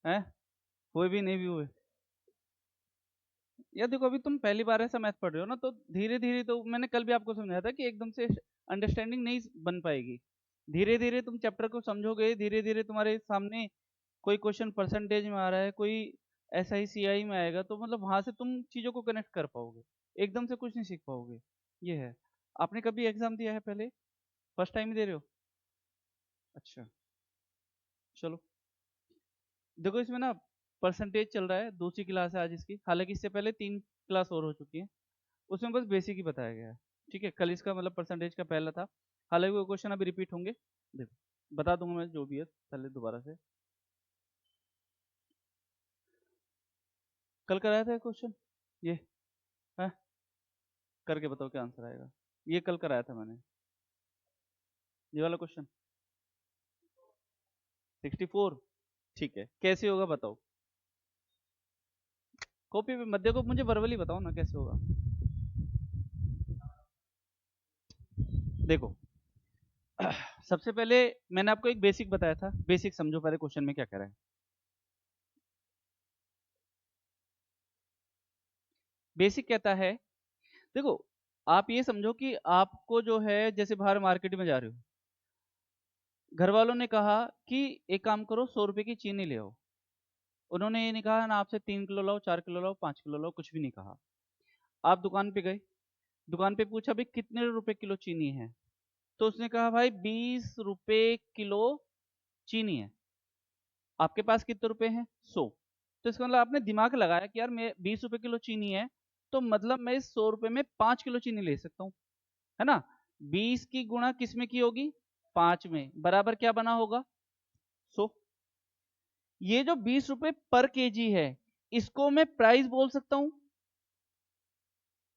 हैं? कोई भी नहीं भी हुए? या देखो अभी तुम पहली बार ऐसा मैथ पढ़ रहे हो ना, तो धीरे धीरे, तो मैंने कल भी आपको समझाया था कि एकदम से अंडरस्टैंडिंग नहीं बन पाएगी। धीरे धीरे तुम चैप्टर को समझोगे, धीरे धीरे तुम्हारे सामने कोई क्वेश्चन परसेंटेज में आ रहा है, कोई ऐसा ही सीआई में आएगा, तो मतलब वहां से तुम चीजों को कनेक्ट कर पाओगे। एकदम से कुछ नहीं सीख पाओगे। ये है। आपने कभी एग्जाम दिया है पहले? फर्स्ट टाइम दे रहे हो? अच्छा, चलो। देखो इसमें ना परसेंटेज चल रहा है, दूसरी क्लास है आज इसकी, हालांकि इससे पहले 3 क्लास और हो चुकी है। उसमें बस बेसिक ही बताया गया है। ठीक है, कल इसका मतलब परसेंटेज का पहला था। हालांकि वो क्वेश्चन अभी रिपीट होंगे। देखो बता दूंगा मैं जो भी है पहले दोबारा से। कल कराया था क्वेश्चन ये? है? करके बताओ क्या आंसर आएगा। ये कल कराया था मैंने, ये वाला क्वेश्चन। 64। ठीक है, कैसे होगा बताओ। कॉपी पे मत देखो, मुझे वर्बली बताओ ना कैसे होगा। देखो सबसे पहले मैंने आपको एक बेसिक बताया था, बेसिक समझो पहले क्वेश्चन में क्या कह रहा है। बेसिक कहता है, देखो आप ये समझो कि आपको जो है, जैसे बाहर मार्केट में जा रहे हो, घर वालों ने कहा कि एक काम करो, 100 रुपए की चीनी ले आओ। उन्होंने ये नहीं कहा ना आपसे 3 किलो लाओ, 4 किलो लाओ, 5 किलो लाओ, कुछ भी नहीं कहा। आप दुकान पे गए, दुकान पे पूछा भाई कितने रुपए किलो चीनी है, तो उसने कहा भाई 20 रुपए किलो चीनी है। आपके पास कितने रुपए हैं? 100। तो इसका मतलब आपने दिमाग लगाया कि यार मैं 20 रुपए किलो चीनी है, तो मतलब मैं इस 100 रुपए में 5 किलो चीनी ले सकता हूँ, है ना? 20 की गुणा किस में की होगी? 5 में, बराबर क्या बना होगा? 100। ये जो 20 रुपए पर केजी है, इसको मैं प्राइस बोल सकता हूं,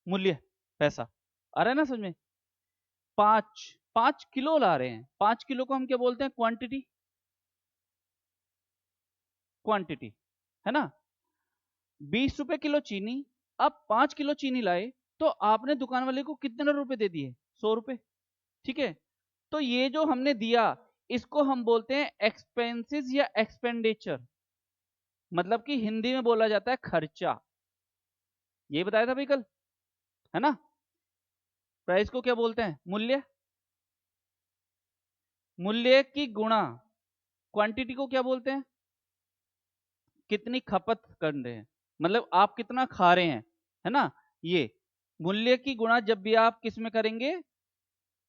मूल्य, पैसा। आ रहा है ना समझ में? 5 5 किलो ला रहे हैं, 5 किलो को हम क्या बोलते हैं? क्वांटिटी। क्वांटिटी, है ना? 20 रुपए किलो चीनी, अब 5 किलो चीनी लाए, तो आपने दुकान वाले को कितने रुपए दे दिए? 100 रुपए। ठीक है, तो ये जो हमने दिया, इसको हम बोलते हैं एक्सपेंसेस या एक्सपेंडिचर, मतलब कि हिंदी में बोला जाता है खर्चा। ये बताया था भाई कल, है ना? प्राइस को क्या बोलते हैं? मूल्य। मूल्य की गुणा क्वांटिटी को क्या बोलते हैं? कितनी खपत कर रहे हैं, मतलब आप कितना खा रहे हैं, है ना? ये मूल्य की गुणा जब भी आप किस में करेंगे?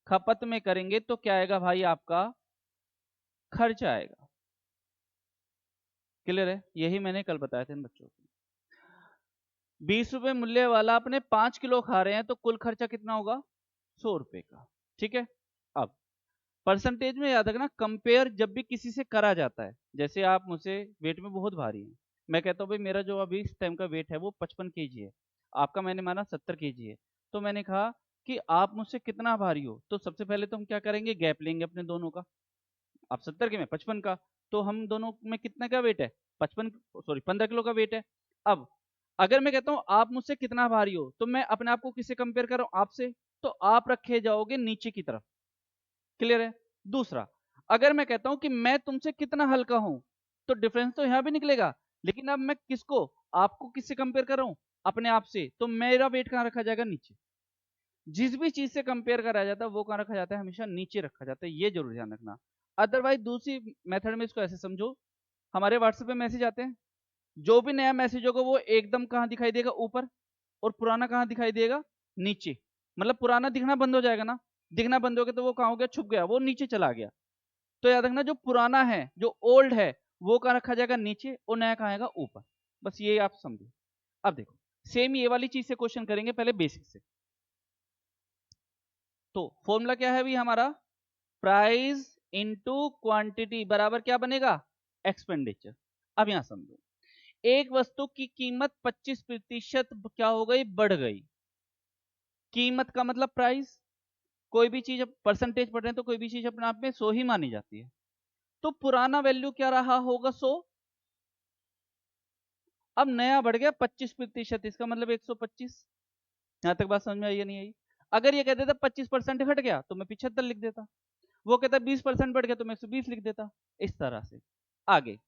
खपत में करेंगे, तो क्या आएगा भाई? आपका खर्च आएगा। क्लियर है? यही मैंने कल बताया था इन बच्चों को। 20 रुपए मूल्य वाला अपने 5 किलो खा रहे हैं, तो कुल खर्चा कितना होगा? 100 रुपए का। ठीक है, अब परसेंटेज में याद रखना, कंपेयर जब भी किसी से करा जाता है, जैसे आप मुझसे वेट में बहुत भारी हैं, मैं कहता हूँ भाई मेरा जो अभी इस टाइम का वेट है वो 55 kg है, आपका मैंने माना 70 kg है, तो मैंने कहा कि आप मुझसे कितना भारी हो, तो सबसे पहले तो हम क्या करेंगे? गैप लेंगे अपने दोनों का। आप 70 के, मैं 55 का, तो हम दोनों में कितना का वेट है? 55, सॉरी 15 किलो का वेट है। अब अगर मैं कहता हूं आप मुझसे कितना भारी हो, तो मैं अपने आप को किससे कंपेयर कर रहा हूं? आपसे। तो आप रखे जाओगे नीचे की तरफ। क्लियर है? दूसरा, अगर मैं कहता हूं कि मैं तुमसे कितना हल्का हूं, तो डिफरेंस तो यहां भी निकलेगा, लेकिन अब मैं किसको, आपको किससे कंपेयर कर रहा हूं? अपने आप से, तो मेरा वेट कहां रखा जाएगा? नीचे। जिस भी चीज से कंपेयर करा जाता है वो कहां रखा जाता है? हमेशा नीचे रखा जाता है, ये जरूर ध्यान रखना। अदरवाइज दूसरी मेथड में इसको ऐसे समझो, हमारे व्हाट्सएप पे मैसेज आते हैं, जो भी नया मैसेज होगा वो एकदम कहां दिखाई देगा? ऊपर। और पुराना कहां दिखाई देगा? नीचे। मतलब पुराना दिखना बंद हो जाएगा ना, दिखना बंद हो गया तो वो कहां हो गया? छुप गया, वो नीचे चला गया। तो याद रखना, जो पुराना है, जो ओल्ड है, वो कहां रखा जाएगा? नीचे, और नया कहां आएगा? ऊपर। बस ये आप समझो। अब देखो, सेम ये वाली चीज से क्वेश्चन करेंगे, पहले बेसिक से। तो फॉर्मूला क्या है भी हमारा? प्राइस इंटू क्वांटिटी बराबर क्या बनेगा? एक्सपेंडिचर। अब यहां समझो, एक वस्तु की कीमत 25% क्या हो गई? बढ़ गई। कीमत का मतलब प्राइस। कोई भी चीज परसेंटेज पढ़ रहे हैं तो कोई भी चीज अपने आप में 100 ही मानी जाती है। तो पुराना वैल्यू क्या रहा होगा? 100। अब नया बढ़ गया 25%, इसका मतलब 125। यहां तक बात समझ में आई या नहीं आई? अगर ये कहते थे 25% घट गया तो मैं 75 लिख देता, वो कहता 20% बढ़ गया तो मैं 120 लिख देता। इस तरह से। आगे,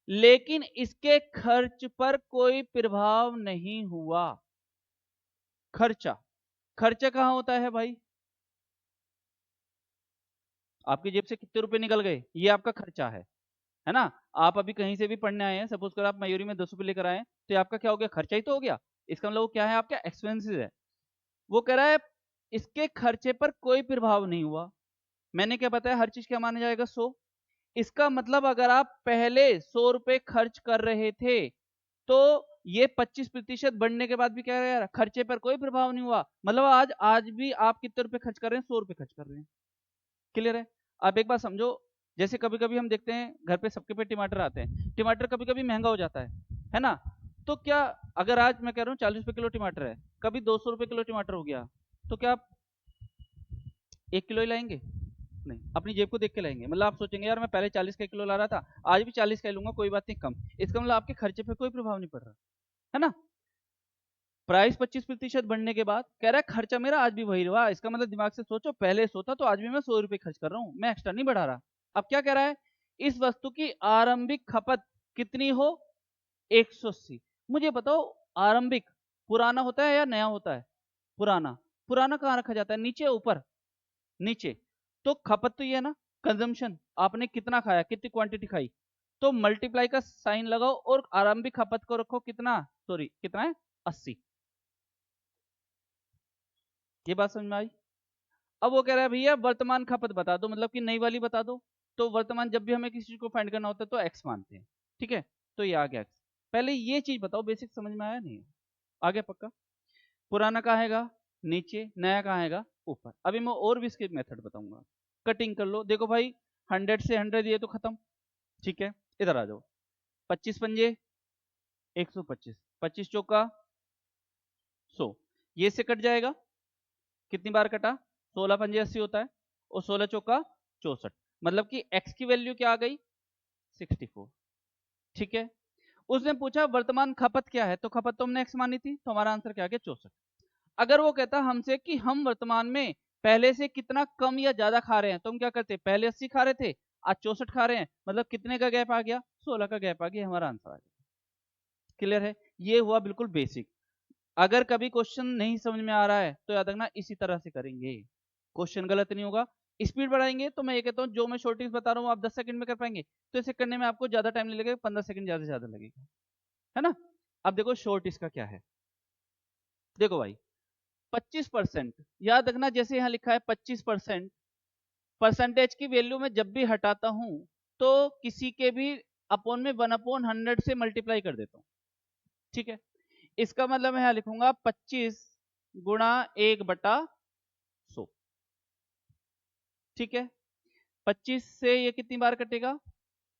लेकिन इसके खर्च पर कोई प्रभाव नहीं हुआ। खर्चा, खर्चा कहां होता है भाई? आपकी जेब से कितने रुपए निकल गए, ये आपका खर्चा है ना? आप अभी कहीं से भी पढ़ने आए हैं, सपोज कर आप मयूरी में 10 रुपए लेकर आए हैं, तो ये आपका क्या हो गया? खर्चा ही तो हो गया। इसका मतलब वो क्या है? आपका एक्सपेंसेस है। वो कह रहा है इसके खर्चे पर कोई प्रभाव नहीं हुआ। मैंने क्या बताया? हर चीज क्या माना जाएगा? 100। इसका मतलब अगर आप पहले 100 रुपए खर्च कर रहे थे, तो ये 25% बढ़ने के बाद भी क्या है? खर्चे पर कोई प्रभाव नहीं हुआ। मतलब आज आज भी आप कितने रुपए खर्च कर रहे हैं? 100 रुपए खर्च कर रहे हैं। क्लियर है? आप एक बात समझो, जैसे कभी कभी हम देखते हैं घर पे सबके पे टमाटर आते हैं, टमाटर कभी कभी महंगा हो जाता है ना? तो क्या, अगर आज मैं कह रहा हूँ 40 रुपए किलो टमाटर है, कभी 200 रुपए किलो टमाटर हो गया, तो क्या आप 1 किलो ही लाएंगे? नहीं, अपनी जेब को देख के लाएंगे। मतलब आप सोचेंगे यार मैं पहले 40 का किलो ला रहा था, आज भी 40 का ही लूंगा, कोई बात नहीं कम। इसका मतलब आपके खर्चे पे कोई प्रभाव नहीं पड़ रहा है ना? प्राइस 25% बढ़ने के बाद कह रहा है खर्चा मेरा आज भी वही रहा। इसका मतलब दिमाग से सोचो, पहले 100 था तो आज भी मैं 100 रुपए खर्च कर रहा हूं, मैं एक्स्ट्रा नहीं बढ़ा रहा। अब क्या कह रहा है? इस वस्तु की आरंभिक खपत कितनी हो? 180। मुझे बताओ, आरंभिक पुराना होता है या नया होता है? पुराना। पुराना कहाँ रखा जाता है? नीचे ऊपर? नीचे। तो खपत तो ये है ना, कंजम्पशन, आपने कितना खाया, कितनी क्वांटिटी खाई, तो मल्टीप्लाई का साइन लगाओ और आरंभिक खपत को रखो कितना, सॉरी कितना है, 80। ये बात समझ में आई? अब वो कह रहा है भैया वर्तमान खपत बता दो, मतलब कि नई वाली बता दो। तो वर्तमान जब भी हमें किसी चीज को फाइंड करना होता है तो एक्स मानते हैं। ठीक है, तो ये आ गया एक्स। पहले ये चीज बताओ, बेसिक समझ में आया नहीं? आ गया पक्का? पुराना कहाँ हैगा? नीचे। नया कहाँ हैगा? ऊपर। अभी मैं और भी इसके मेथड बताऊंगा। कटिंग कर लो, देखो भाई 100 से 100 ये तो खत्म। ठीक है, इधर आ जाओ। 25 पंजे 125, 25 चौका 100, ये से कट जाएगा। कितनी बार कटा? 16 पंजे 80 होता है, और 16 चौका 64। मतलब कि x की वैल्यू क्या आ गई? 64। ठीक है, उसने पूछा वर्तमान खपत क्या है, तो खपत तो हमने x मानी थी, तो हमारा आंसर क्या आ गया? 64। अगर वो कहता हमसे कि हम वर्तमान में पहले से कितना कम या ज्यादा खा रहे हैं, तो हम क्या करते? पहले 80 खा रहे थे, आज 64 खा रहे हैं, मतलब कितने का गैप आ गया? 16 का गैप आ गया, हमारा आंसर आ गया। क्लियर है? ये हुआ बिल्कुल बेसिक। अगर कभी क्वेश्चन नहीं समझ में आ रहा है तो याद रखना इसी तरह से करेंगे, क्वेश्चन गलत नहीं होगा। स्पीड बढ़ाएंगे तो मैं ये कहता हूँ जो मैं शॉर्ट बता रहा हूँ आप 10 सेकंड में कर पाएंगे, तो इसे करने में आपको ज्यादा टाइम नहीं लगेगा, 15 सेकंड ज्यादा से ज्यादा लगेगा, है ना? अब देखो शॉर्ट का क्या है। देखो भाई 25%, याद रखना जैसे यहाँ लिखा है 25%, परसेंटेज की वैल्यू में जब भी हटाता हूं तो किसी के भी अपॉन में 1/100 से मल्टीप्लाई कर देता हूं। ठीक है, इसका मतलब मैं यहाँ लिखूंगा 25 गुणा 1/100। ठीक है, 25 से ये कितनी बार कटेगा?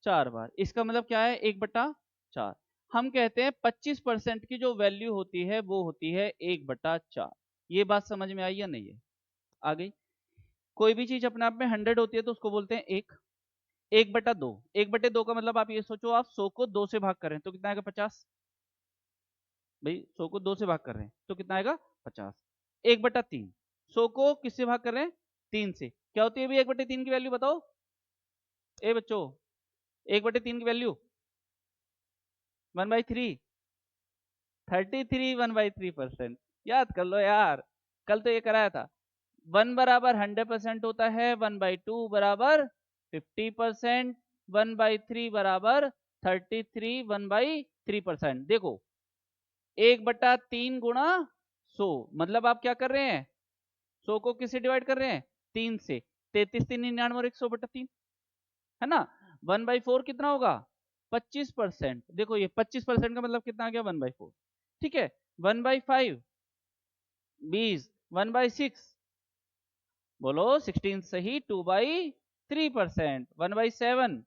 4 बार। इसका मतलब क्या है? 1/4। हम कहते हैं 25% की जो वैल्यू होती है वो होती है 1/4। ये बात समझ में आई या नहीं है? आ गई? कोई भी चीज अपने आप में 100 होती है तो उसको बोलते हैं एक। 1/2, 1/2 का मतलब आप ये सोचो, आप 100 को 2 से भाग करें तो कितना आएगा? 50। भाई 100 को 2 से भाग कर रहे हैं तो कितना आएगा? 50। 1/3, 100 को किससे भाग कर रहे हैं? 3 से। क्या होती है भाई 1/3 की वैल्यू बताओ? ए बच्चों, 1/3 की वैल्यू 1/3, 33 1/3%। याद कर लो यार, कल तो ये कराया था। 1 बराबर 100% होता है, 1/2 बराबर 50%, 1/3 बराबर 33 1/3%। देखो 1/3 गुणा 100, मतलब आप क्या कर रहे हैं? 100 को किससे डिवाइड कर रहे हैं? 3 से। 33 3 99 और 100/3, है ना? 1/4 कितना होगा? 25%। देखो ये 25% का मतलब कितना आ गया? 1/4। ठीक है, 1/5 20, 1/6 बोलो 16 सही, 2/3%, 1/7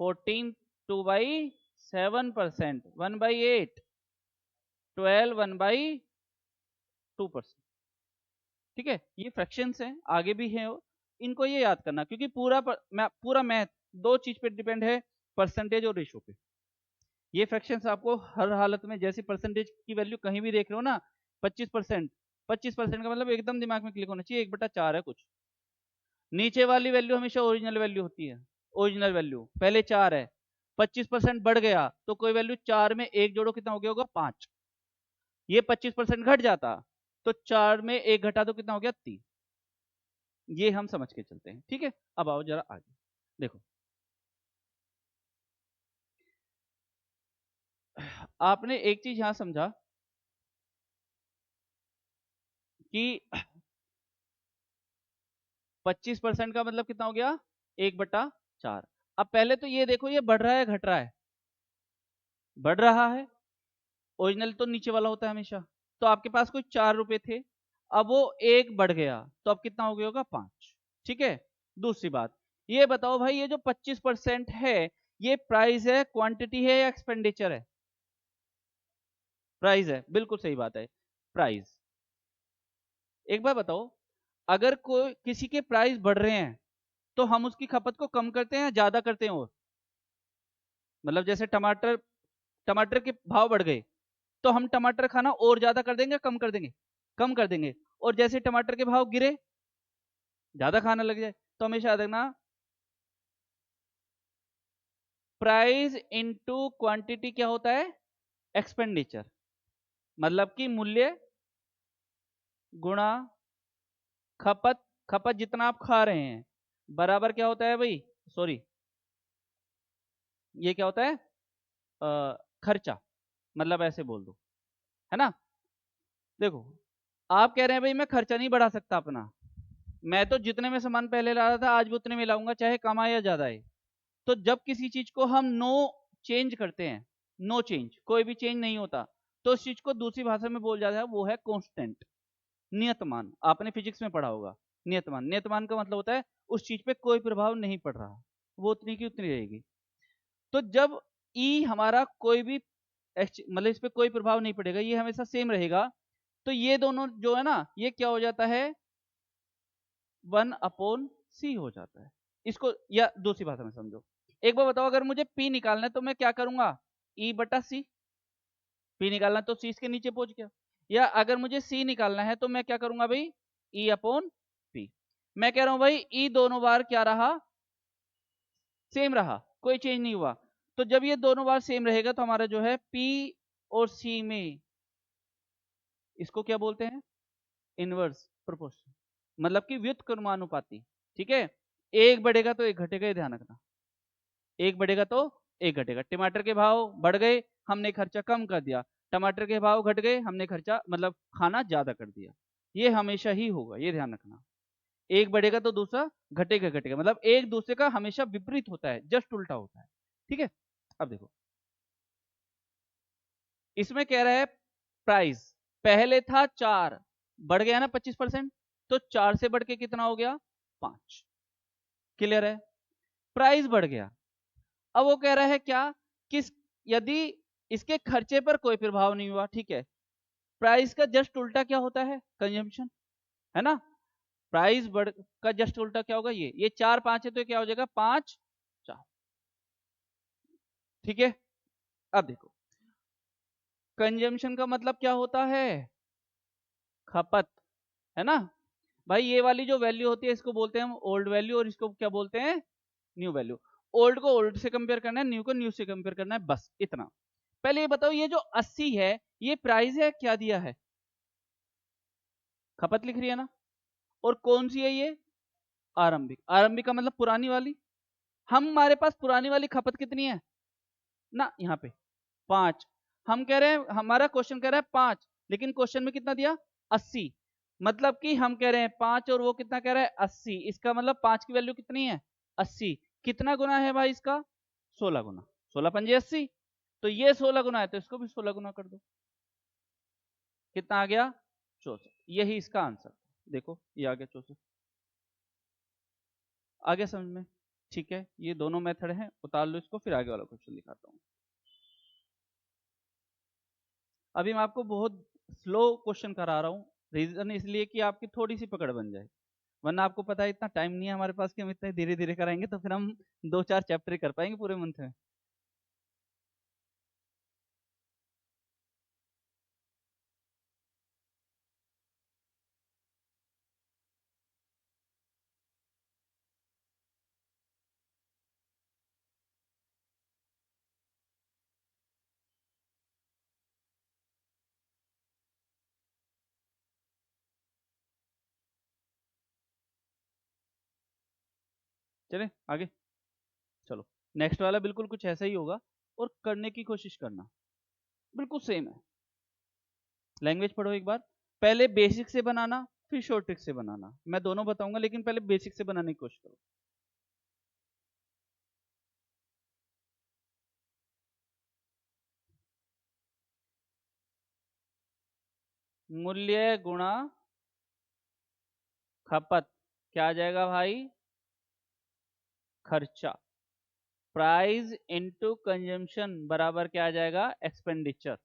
14, 2/7%, 1/8 12, 1/2%। ठीक है, ये फ्रैक्शंस हैं, आगे भी हैं, इनको ये याद करना, क्योंकि पूरा मैथ दो चीज पे डिपेंड है, परसेंटेज और रेशो पे। ये फ्रैक्शंस आपको हर हालत में, जैसे परसेंटेज की वैल्यू कहीं भी देख रहे हो ना, 25%, 25% का मतलब एकदम दिमाग में क्लिक होना चाहिए 1/4 है कुछ। नीचे वाली वैल्यू हमेशा ओरिजिनल वैल्यू होती है, ओरिजिनल वैल्यू पहले 4 है, 25% बढ़ गया तो कोई वैल्यू 4 में एक जोड़ो कितना हो गया होगा 5। ये 25% घट जाता तो 4 में एक घटा तो कितना हो गया 3। ये हम समझ के चलते हैं, ठीक है। अब आओ जरा आगे देखो, आपने एक चीज यहां समझा कि 25% का मतलब कितना हो गया 1/4। अब पहले तो ये देखो ये बढ़ रहा है घट रहा है, बढ़ रहा है। ओरिजिनल तो नीचे वाला होता है हमेशा। तो आपके पास कोई 4 रुपए थे, अब वो एक बढ़ गया तो अब कितना हो गया होगा 5। ठीक है। दूसरी बात ये बताओ भाई, ये जो 25% है ये प्राइस है, क्वांटिटी है या एक्सपेंडिचर है? प्राइस है, बिल्कुल सही बात है, प्राइस। एक बार बताओ, अगर कोई किसी के प्राइस बढ़ रहे हैं तो हम उसकी खपत को कम करते हैं या ज्यादा करते हैं? और मतलब जैसे टमाटर, टमाटर के भाव बढ़ गए तो हम टमाटर खाना और ज्यादा कर देंगे, कम कर देंगे? कम कर देंगे। और जैसे टमाटर के भाव गिरे, ज्यादा खाना लग जाए। तो हमेशा याद रखना, प्राइस इनटू क्वांटिटी क्या होता है? एक्सपेंडिचर। मतलब कि मूल्य गुणा खपत, खपत जितना आप खा रहे हैं बराबर क्या होता है भाई, सॉरी, ये क्या होता है खर्चा। मतलब ऐसे बोल दो, है ना। देखो, आप कह रहे हैं भाई मैं खर्चा नहीं बढ़ा सकता अपना, मैं तो जितने में सामान पहले ला रहा था आज भी उतने में लाऊंगा चाहे कम आए या ज्यादा आए। तो जब किसी चीज को हम नो चेंज करते हैं, नो चेंज, कोई भी चेंज नहीं होता, तो उस चीज को दूसरी भाषा में बोल जाता है वो है कांस्टेंट, नियतमान। आपने फिजिक्स में पढ़ा होगा नियतमान। नियतमान का मतलब होता है उस चीज पे कोई प्रभाव नहीं पड़ रहा, वो उतनी की उतनी रहेगी। तो जब ई हमारा कोई भी मतलब इस पे कोई प्रभाव नहीं पड़ेगा, ये हमेशा सेम रहेगा, तो ये दोनों जो है ना ये क्या हो जाता है 1/c हो जाता है। इसको या दूसरी भाषा में समझो, एक बार बताओ, अगर मुझे p निकालना है तो मैं क्या करूंगा, E/c। p निकालना तो c के नीचे पहुंच गया। या अगर मुझे c निकालना है तो मैं क्या करूंगा भाई, E/p। मैं कह रहा हूं भाई e दोनों बार क्या रहा, सेम रहा, कोई चेंज नहीं हुआ। तो जब ये दोनों बार सेम रहेगा तो हमारा जो है p और c में, इसको क्या बोलते हैं, इनवर्स प्रोपोर्शन, मतलब कि व्युत्क्रमानुपाती। ठीक है। एक बढ़ेगा तो एक घटेगा, ये ध्यान रखना। एक बढ़ेगा तो एक घटेगा। टमाटर के भाव बढ़ गए, हमने खर्चा कम कर दिया। टमाटर के भाव घट गए, हमने खर्चा मतलब खाना ज्यादा कर दिया। ये हमेशा ही होगा, ये ध्यान रखना। एक बढ़ेगा तो दूसरा घटेगा, घटेगा मतलब एक दूसरे का हमेशा विपरीत होता है, जस्ट उल्टा होता है। ठीक है। अब देखो, इसमें कह रहा है प्राइस पहले था 4, बढ़ गया ना 25%, तो 4 से बढ़ के कितना हो गया 5। क्लियर है। प्राइस बढ़ गया। अब वो कह रहा है क्या, किस, यदि इसके खर्चे पर कोई प्रभाव नहीं हुआ, ठीक है। प्राइस का जस्ट उल्टा क्या होता है, कंजम्पशन, है ना। प्राइस बढ़ का जस्ट उल्टा क्या होगा, ये 4 5 है तो क्या हो जाएगा 5 4। ठीक है। अब देखो, कंजम्पशन का मतलब क्या होता है, खपत, है ना। भाई ये वाली जो वैल्यू होती है इसको बोलते हैं हम ओल्ड वैल्यू, और इसको क्या बोलते हैं, न्यू वैल्यू। ओल्ड को ओल्ड से कंपेयर करना है, न्यू को न्यू से कंपेयर करना है, बस इतना। पहले ये बताओ, ये जो 80 है ये प्राइस है, क्या दिया है, खपत लिख रही है ना। और कौन सी है ये, आरंभिक। आरंभिक का मतलब पुरानी वाली। हमारे पास पुरानी वाली खपत कितनी है ना, यहाँ पे 5। हम कह रहे हैं, हमारा क्वेश्चन कह रहा है 5, लेकिन क्वेश्चन में कितना दिया 80। मतलब कि हम कह रहे हैं 5 और वो कितना कह रहा है 80, इसका मतलब 5 की वैल्यू कितनी है 80। कितना गुना है भाई इसका, 16 गुना। 16×5 = 80। तो ये 16 गुना है तो इसको भी 16 गुना कर दो, कितना आ गया 64। यही इसका आंसर। देखो ये आ गया 64। आ गया समझ में। ठीक है, ये दोनों मेथड हैं, उतार लो इसको, फिर आगे वाला क्वेश्चन दिखाता हूँ। अभी मैं आपको बहुत स्लो क्वेश्चन करा रहा हूँ, रीजन इसलिए कि आपकी थोड़ी सी पकड़ बन जाए। वरना आपको पता है इतना टाइम नहीं है हमारे पास कि हम इतने धीरे धीरे कराएंगे तो फिर हम 2 4 चैप्टर कर पाएंगे पूरे मंथ में। चले आगे। चलो नेक्स्ट वाला बिल्कुल कुछ ऐसा ही होगा और करने की कोशिश करना, बिल्कुल सेम है। लैंग्वेज पढ़ो एक बार, पहले बेसिक से बनाना फिर शॉर्ट ट्रिक से बनाना, मैं दोनों बताऊंगा लेकिन पहले बेसिक से बनाने की कोशिश करो। मूल्य गुणा खपत, क्या आ जाएगा भाई, खर्चा। प्राइस इनटू कंजम्पशन बराबर क्या आ जाएगा, एक्सपेंडिचर।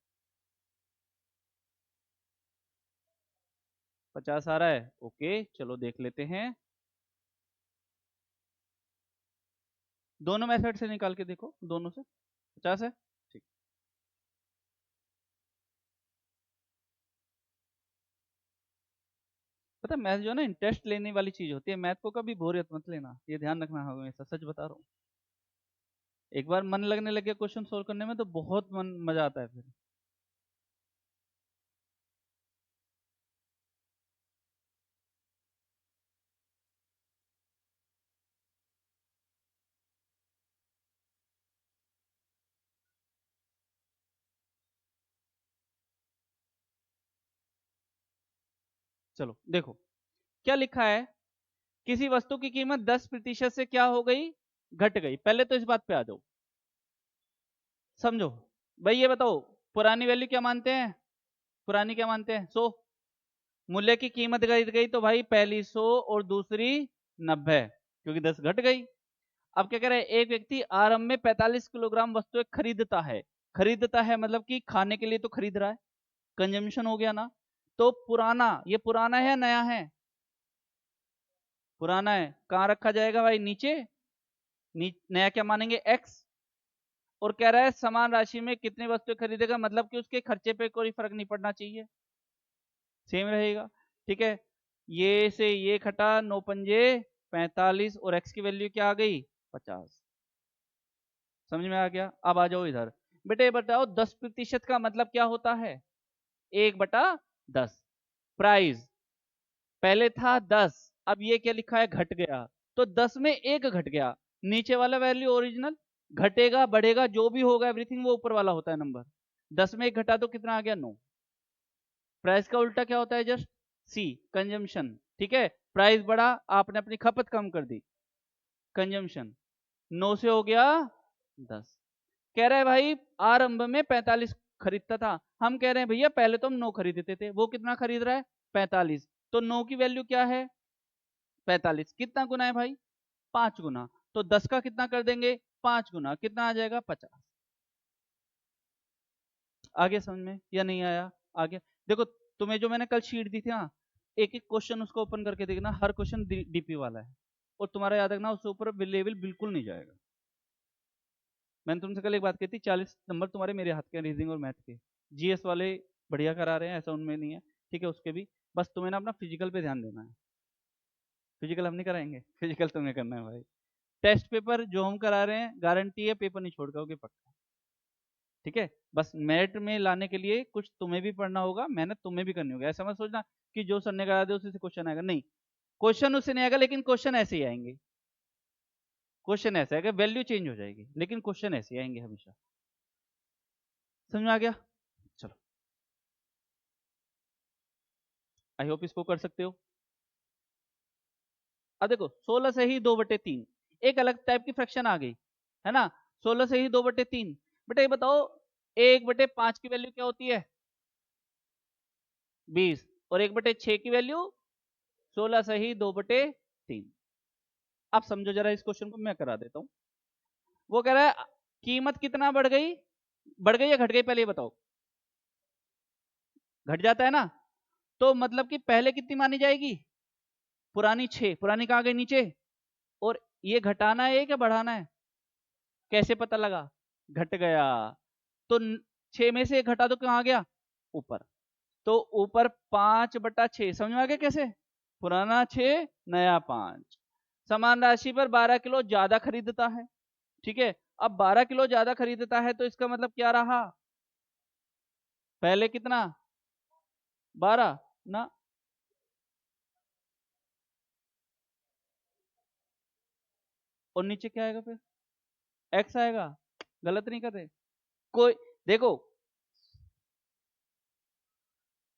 50 आ रहा है, ओके चलो देख लेते हैं। दोनों मेथड से निकाल के देखो, दोनों से 50 है, ठीक। पता है मैथ जो है ना इंटरेस्ट लेने वाली चीज होती है, मैथ को कभी बोरियत मत लेना, ये ध्यान रखना हमेशा, सच बता रहा हूँ। एक बार मन लगने लगे क्वेश्चन सोल्व करने में तो बहुत मन मजा आता है फिर। चलो देखो क्या लिखा है, किसी वस्तु की कीमत 10% से क्या हो गई, घट गई। पहले तो इस बात पे आ जाओ, समझो। भाई ये बताओ, पुरानी वैल्यू क्या मानते हैं, पुरानी क्या मानते हैं, 100। मूल्य की कीमत घट गई तो भाई पहली 100 और दूसरी 90, क्योंकि 10 घट गई। अब क्या कह रहे हैं, एक व्यक्ति आरंभ में 45 किलोग्राम वस्तुएं खरीदता है, खरीदता है मतलब कि खाने के लिए तो खरीद रहा है, कंजम्पशन हो गया ना। तो पुराना, ये पुराना है या नया है, पुराना है, कहां रखा जाएगा भाई, नीचे। नया क्या मानेंगे, एक्स। और कह रहा है समान राशि में कितनी वस्तुएं खरीदेगा, मतलब कि उसके खर्चे पे कोई फर्क नहीं पड़ना चाहिए, सेम रहेगा। ठीक है, ये से ये खटा, 9 पंजे 45 और एक्स की वैल्यू क्या आ गई, 50। समझ में आ गया। अब आ जाओ इधर, बेटे बताओ 10% का मतलब क्या होता है, 1/10। प्राइस पहले था 10, अब ये क्या लिखा है, घट गया, तो 10 में एक घट गया, नीचे वाला वैल्यू ओरिजिनल, घटेगा बढ़ेगा जो भी होगा एवरीथिंग वो ऊपर वाला होता है नंबर। 10 में एक घटा तो कितना आ गया, 9। प्राइस का उल्टा क्या होता है, जस्ट सी, कंजम्पशन। ठीक है, प्राइस बढ़ा, आपने अपनी खपत कम कर दी, कंजम्पशन। 9 से हो गया 10। कह रहा है भाई आरंभ में 45 खरीदता था, हम कह रहे हैं भैया पहले तो हम 9 खरीदते थे, वो कितना खरीद रहा है, 45। तो 9 की वैल्यू क्या है, 45, कितना गुना है भाई, 5 गुना। तो 10 का कितना कर देंगे, 5 गुना, कितना आ जाएगा, 50। आगे समझ में या नहीं आया, आगे देखो, तुम्हें जो मैंने कल शीट दी थी ना, एक एक क्वेश्चन उसको ओपन करके देखना, हर क्वेश्चन डीपी वाला है, और तुम्हारा याद रखना उससे ऊपर लेवल बिल्कुल नहीं जाएगा। मैंने तुमसे कल एक बात की थी, 40 नंबर तुम्हारे मेरे हाथ के रीजनिंग और मैथ के, जीएस वाले बढ़िया करा रहे हैं, ऐसा उनमें नहीं है, ठीक है, उसके भी। बस तुम्हें ना अपना फिजिकल पे ध्यान देना है, फिजिकल हम नहीं कराएंगे, फिजिकल तुम्हें करना है भाई। टेस्ट पेपर जो हम करा रहे हैं गारंटी है पेपर नहीं छोड़ पाओगे पक्का। ठीक है, बस मेरिट में लाने के लिए कुछ तुम्हें भी पढ़ना होगा, मेहनत तुम्हें भी करनी होगी, ऐसा मत सोचना कि जो सर ने करा दे उसी से क्वेश्चन आएगा, नहीं, क्वेश्चन उससे नहीं आएगा लेकिन क्वेश्चन ऐसे ही आएंगे। क्वेश्चन ऐसा आएगा, वैल्यू चेंज हो जाएगी लेकिन क्वेश्चन ऐसे ही आएंगे हमेशा। समझ में आ गया, चलो आई होप इसको कर सकते हो। अब देखो 16 से ही 2/3, एक अलग टाइप की फ्रैक्शन आ गई है ना, 16 से ही 2/3। बेटा ये बताओ 1/5 की वैल्यू क्या होती है, 20, और 1/6 की वैल्यू 16 से ही 2/3। आप समझो जरा इस क्वेश्चन को, मैं करा देता हूं। वो कह रहा है कीमत कितना बढ़ गई, बढ़ गई या घट गई, पहले ये बताओ, घट जाता है ना, तो मतलब कि पहले कितनी मानी जाएगी, पुरानी 6, पुरानी कहाँ गई, नीचे। और ये घटाना है क्या बढ़ाना है, कैसे पता लगा, घट गया, तो 6 में से एक घटा दो कहाँ गया, ऊपर। तो ऊपर 5/6, समझ में आ गया कैसे, पुराना 6 नया 5। समान राशि पर 12 किलो ज्यादा खरीदता है, ठीक है। अब 12 किलो ज्यादा खरीदता है तो इसका मतलब क्या रहा, पहले कितना, 12 ना, और नीचे क्या आएगा फिर? एक्स आएगा। गलत नहीं कर रहे कोई। देखो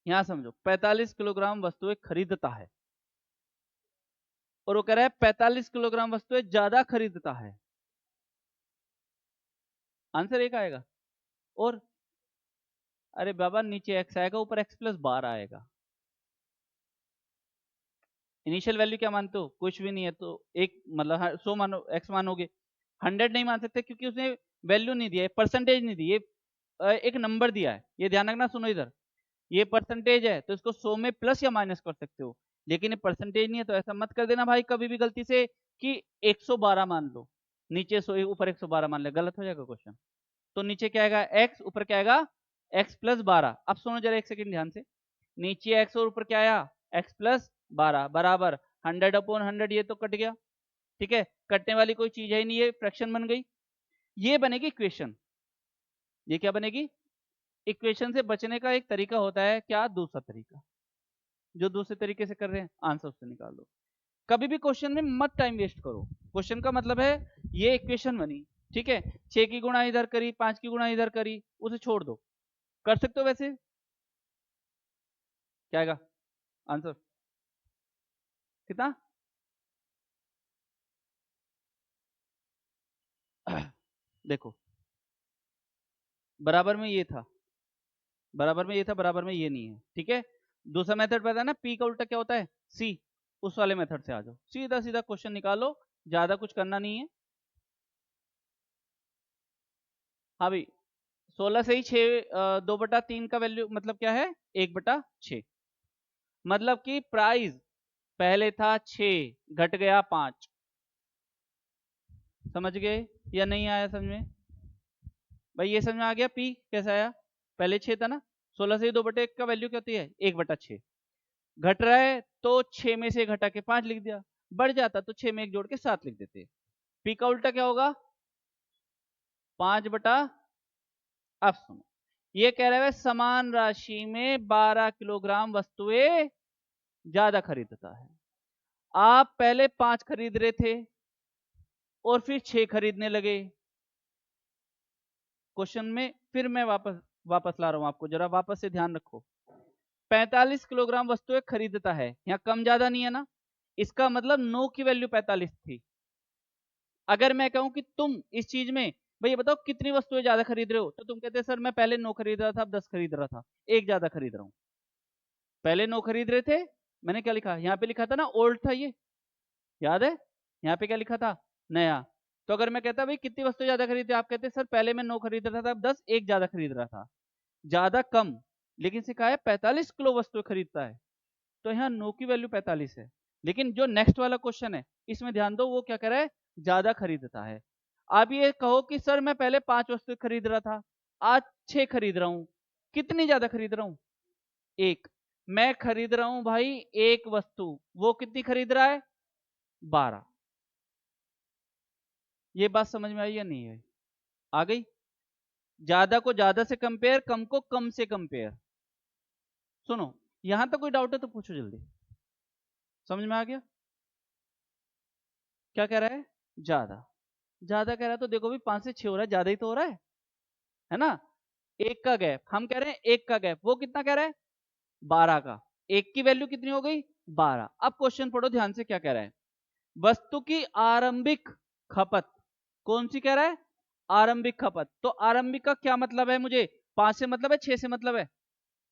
यहां समझो, 45 किलोग्राम वस्तुएं खरीदता है और वो कह रहा है 45 किलोग्राम वस्तुएं ज्यादा खरीदता है। आंसर एक आएगा। और अरे बाबा, नीचे एक्स आएगा, ऊपर एक्स प्लस 12 आएगा। इनिशियल वैल्यू क्या मानते हो? कुछ भी नहीं है तो एक मतलब 100 मानो, एक्स मानोगे। 100 नहीं मान सकते क्योंकि उसने वैल्यू नहीं दिया है, परसेंटेज नहीं दी, ये एक नंबर दिया है। ये ध्यान रखना, सुनो इधर, ये परसेंटेज है तो इसको 100 में प्लस या माइनस कर सकते हो, लेकिन ये परसेंटेज नहीं है तो ऐसा मत कर देना भाई कभी भी गलती से कि 112 मान लो, नीचे 100 ऊपर 112 मान ले, गलत हो जाएगा क्वेश्चन। तो नीचे क्या आएगा? एक्स, ऊपर क्या आएगा? X plus 12। अब सुनो जरा एक सेकंड ध्यान से, नीचे एक्स और ऊपर क्या आया? एक्स प्लस 12 बराबर 100/100, ये तो कट गया। ठीक है, कटने वाली कोई चीज है ही नहीं, ये फ्रैक्शन बन गई। ये बनेगी इक्वेशन। ये क्या बनेगी? इक्वेशन से बचने का एक तरीका होता है, क्या? दूसरा तरीका, जो दूसरे तरीके से कर रहे हैं आंसर उससे निकाल दो। कभी भी क्वेश्चन में मत टाइम वेस्ट करो। क्वेश्चन का मतलब है ये इक्वेशन बनी, ठीक है, 6 की गुणा इधर करी, 5 की गुणा इधर करी, उसे छोड़ दो। कर सकते हो वैसे। क्या आएगा आंसर? कितना? देखो, बराबर में ये था, बराबर में ये था, बराबर में ये नहीं है, ठीक है। दूसरा मेथड पता है ना, पी का उल्टा क्या होता है? सी। उस वाले मेथड से आ जाओ, सीधा सीधा क्वेश्चन निकालो, ज्यादा कुछ करना नहीं है। हाँ भाई, 16 से ही 6, 2/3 का वैल्यू मतलब क्या है? 1/6। मतलब कि प्राइस पहले था 6, घट गया 5। समझ गए या नहीं आया समझ में? भाई ये समझ में आ गया पी कैसा आया? पहले 6 था ना, 16 से ही 2/1 का वैल्यू क्या होती है? 1/6। घट रहा है तो 6 में से घटा के 5 लिख दिया, बढ़ जाता तो 6 में एक जोड़ के 7 लिख देते। पी का उल्टा क्या होगा? 5 बटा, अब सुनो, ये कह रहा है समान राशि में 12 किलोग्राम वस्तुएं ज्यादा खरीदता है। आप पहले 5 खरीद रहे थे और फिर 6 खरीदने लगे। क्वेश्चन में फिर मैं वापस वापस ला रहा हूं आपको, जरा वापस से ध्यान रखो। 45 किलोग्राम वस्तुएं खरीदता है, यहाँ कम ज्यादा नहीं है ना, इसका मतलब नो की वैल्यू 45 थी। अगर मैं कहूं कि तुम इस चीज में, भैया बताओ कितनी वस्तुएं ज्यादा खरीद रहे हो, तो तुम कहते सर मैं पहले 9 खरीद रहा था, अब 10 खरीद रहा था, एक ज्यादा खरीद रहा हूं। पहले 9 खरीद रहे थे, मैंने क्या लिखा यहाँ पे? लिखा था ना ओल्ड था ये, याद है? यहाँ पे क्या लिखा था? नया। तो अगर मैं कहता भाई कितनी वस्तु ज्यादा खरीदते, आप कहते सर पहले मैं 9 खरीद रहा था, अब 10, एक ज्यादा खरीद रहा था। ज्यादा कम, लेकिन सिखाया है 45 किलो वस्तु खरीदता है, तो यहाँ 9 की वैल्यू 45 है। लेकिन जो नेक्स्ट वाला क्वेश्चन है इसमें ध्यान दो, वो क्या कर रहा है? ज्यादा खरीदता है। आप ये कहो कि सर मैं पहले 5 वस्तु खरीद रहा था, आज 6 खरीद रहा हूं, कितनी ज्यादा खरीद रहा हूं? एक। मैं खरीद रहा हूं भाई एक वस्तु, वो कितनी खरीद रहा है? 12। ये बात समझ में आई या नहीं आई? आ गई? ज्यादा को ज्यादा से कंपेयर, कम को कम से कंपेयर। सुनो, यहां तक कोई डाउट है तो पूछो जल्दी। समझ में आ गया? क्या कह रहा है? ज्यादा। ज्यादा कह रहा है तो देखो भी 5 से 6 हो रहा है, ज्यादा ही तो हो रहा है ना? एक का गैप, हम कह रहे हैं एक का गैप, वो कितना कह रहा है? 12 का। एक की वैल्यू कितनी हो गई? 12। अब क्वेश्चन पढ़ो ध्यान से, क्या कह रहा है? वस्तु की आरंभिक खपत, कौन सी कह रहा है? आरंभिक खपत। तो आरंभिक का क्या मतलब है? मुझे 5 से मतलब है, 6 से मतलब है?